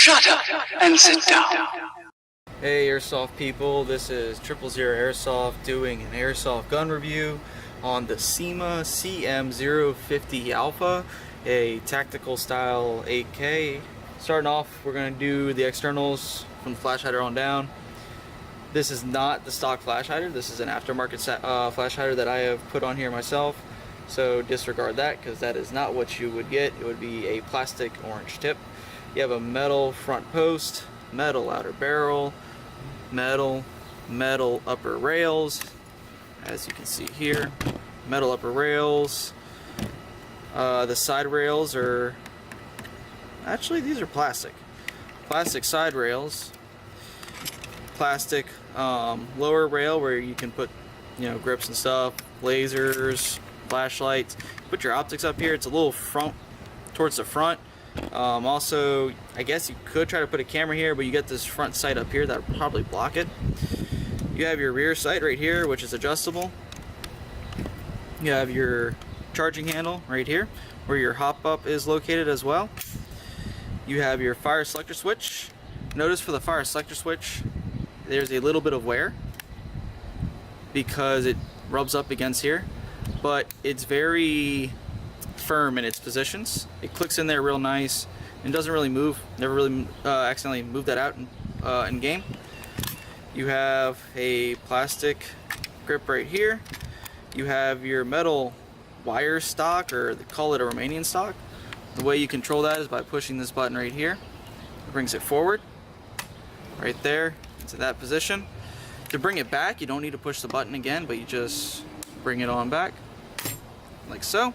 Shut up and sit down. Hey Airsoft people, this is 000 Airsoft doing an Airsoft gun review on the CM050 Alpha, a tactical style AK. Starting off, we're going to do the externals from the flash hider on down. This is not the stock flash hider, this is an aftermarket flash hider that I have put on here myself, so disregard that because that is not what you would get. It would be a plastic orange tip. You have a metal front post, metal outer barrel, metal upper rails, as you can see here, metal upper rails. The side rails are, actually these are plastic side rails, plastic lower rail where you can put, you know, grips and stuff, lasers, flashlights. Put your optics up here. It's a little front towards the front. Also, I guess you could try to put a camera here, but you get this front sight up here that would probably block it. You have your rear sight right here, which is adjustable. You have your charging handle right here, where your hop up is located as well. You have your fire selector switch. Notice for the fire selector switch, there's a little bit of wear because it rubs up against here, but it's very firm in its positions. It clicks in there real nice and doesn't really move. Never really accidentally moved that out in game. You have a plastic grip right here. You have your metal wire stock, or they call it a Romanian stock. The way you control that is by pushing this button right here. It brings it forward right there into that position. To bring it back, you don't need to push the button again, but you just bring it on back like so.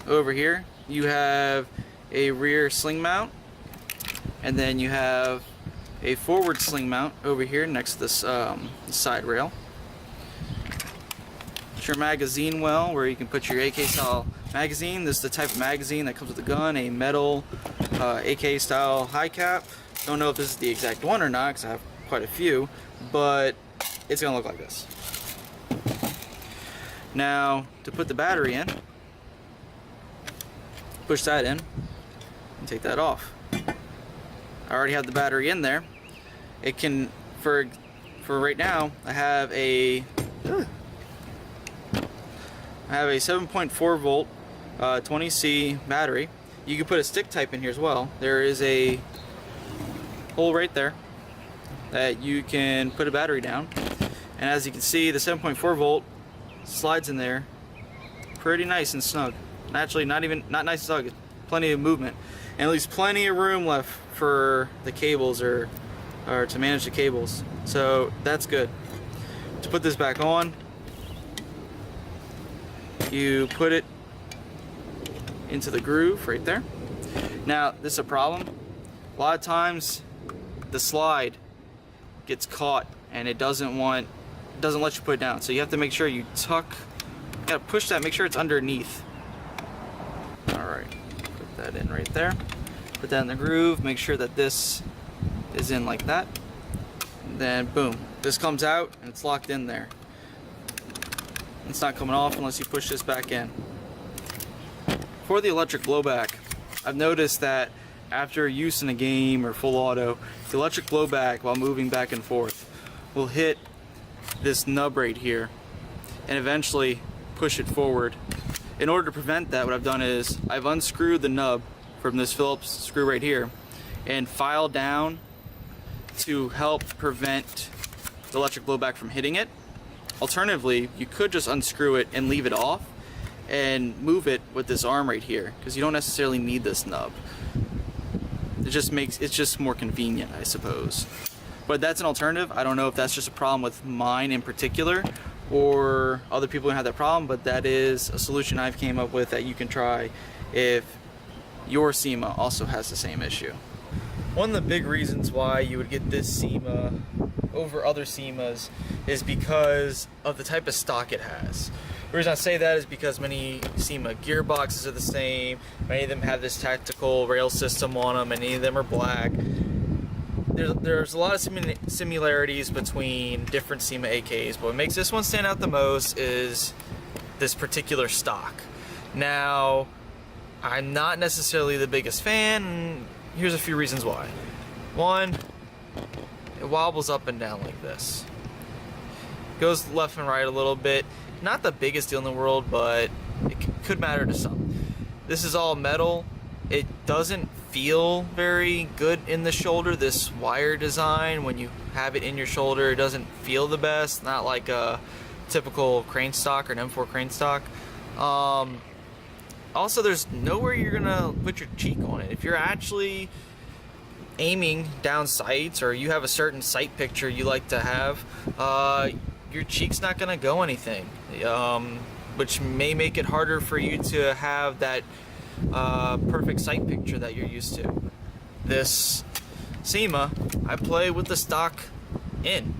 Over here you have a rear sling mount, and then you have a forward sling mount over here next to this side rail. It's your magazine well, where you can put your AK style magazine. This is the type of magazine that comes with the gun, a metal AK style high cap. Don't know if this is the exact one or not because I have quite a few, but it's gonna look like this. Now to put the battery in, push that in and take that off. I already have the battery in there. It can, for right now, I have a 7.4 volt 20C battery. You can put a stick type in here as well. There is a hole right there that you can put a battery down, and as you can see, the 7.4 volt slides in there pretty nice and snug. Actually, not nice and snug, plenty of movement, and at least plenty of room left for the cables or to manage the cables, so that's good. To put this back on, you put it into the groove right there. Now this is a problem. A lot of times the slide gets caught and it doesn't let you put it down, so you have to make sure you gotta push that, make sure it's underneath. Alright, put that in right there. Put that in the groove, make sure that this is in like that. And then boom, this comes out and it's locked in there. It's not coming off unless you push this back in. For the electric blowback, I've noticed that after use in a game or full auto, the electric blowback while moving back and forth will hit this nub right here and eventually push it forward. In order to prevent that, what I've done is I've unscrewed the nub from this Phillips screw right here and filed down to help prevent the electric blowback from hitting it. Alternatively, you could just unscrew it and leave it off and move it with this arm right here, because you don't necessarily need this nub. It's just more convenient, I suppose. But that's an alternative. I don't know if that's just a problem with mine in particular or other people who have that problem, but that is a solution I've came up with that you can try if your SEMA also has the same issue. One of the big reasons why you would get this SEMA over other SEMAs is because of the type of stock it has. The reason I say that is because many SEMA gearboxes are the same, many of them have this tactical rail system on them, many of them are black. There's a lot of similarities between different SEMA AKs, but what makes this one stand out the most is this particular stock. Now, I'm not necessarily the biggest fan. here's a few reasons why. One, it wobbles up and down like this. Goes left and right a little bit. Not the biggest deal in the world, but it could matter to some. This is all metal. It doesn't feel very good in the shoulder, this wire design. When you have it in your shoulder, it doesn't feel the best. Not like a typical crane stock or an M4 crane stock. Also, there's nowhere you're gonna put your cheek on it. If you're actually aiming down sights, or you have a certain sight picture you like to have, your cheek's not gonna go anything, which may make it harder for you to have that perfect sight picture that you're used to. This CM, I play with the stock in.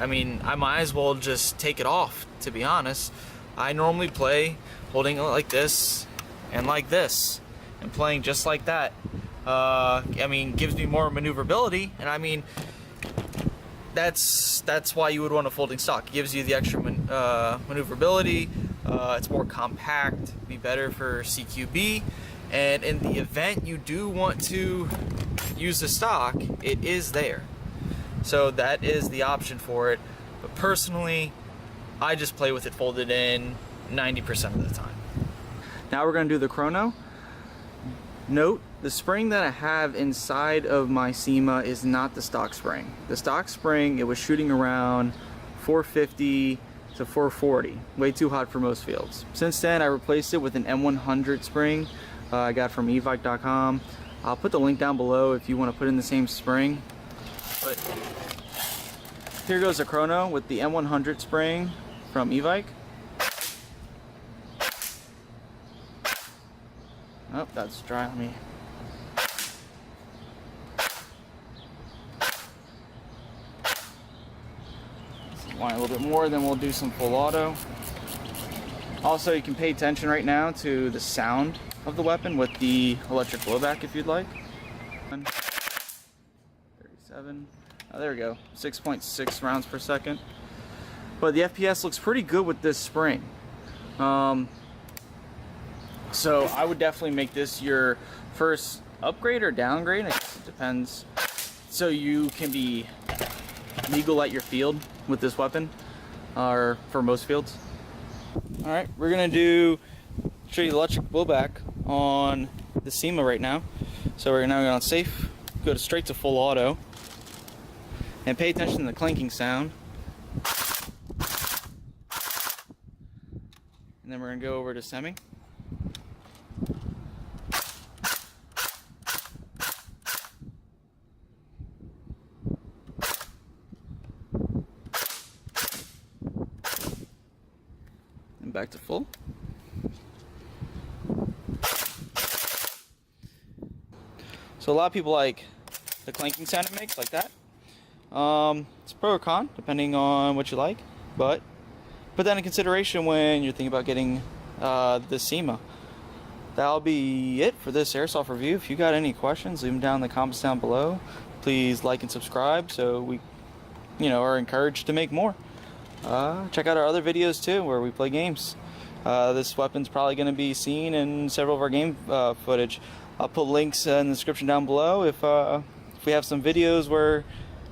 I mean, I might as well just take it off, to be honest. I normally play holding it like this, and playing just like that. I mean, gives me more maneuverability, and I mean, that's why you would want a folding stock. It gives you the extra maneuverability. It's more compact, be better for CQB, and in the event you do want to use the stock, it is there. So that is the option for it. But personally, I just play with it folded in 90% of the time. Now we're going to do the chrono. Note, the spring that I have inside of my CM is not the stock spring. The stock spring, it was shooting around 450 to 440, way too hot for most fields. Since then, I replaced it with an M100 spring I got from evike.com. I'll put the link down below if you want to put in the same spring. But here goes the chrono with the M100 spring from Evike. Oh, that's dry on me. Want a little bit more, then we'll do some full auto. Also, you can pay attention right now to the sound of the weapon with the electric blowback if you'd like. 37. Oh, there we go. 6.6 rounds per second. But the FPS looks pretty good with this spring. So I would definitely make this your first upgrade or downgrade. I guess it depends. So you can be legal at your field with this weapon, or for most fields. All right, we're gonna show you the electric blowback on the CM right now. So we're now going on safe, go straight to full auto, and pay attention to the clanking sound. And then we're gonna go over to semi. And back to full. So a lot of people like the clanking sound it makes, like that. It's pro or con, depending on what you like, but put that in consideration when you're thinking about getting the CM. That'll be it for this Airsoft review. If you got any questions, leave them down in the comments down below. Please like and subscribe so we are encouraged to make more. Check out our other videos too, where we play games. This weapon's probably going to be seen in several of our game footage. I'll put links in the description down below if we have some videos where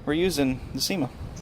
we're using the CM.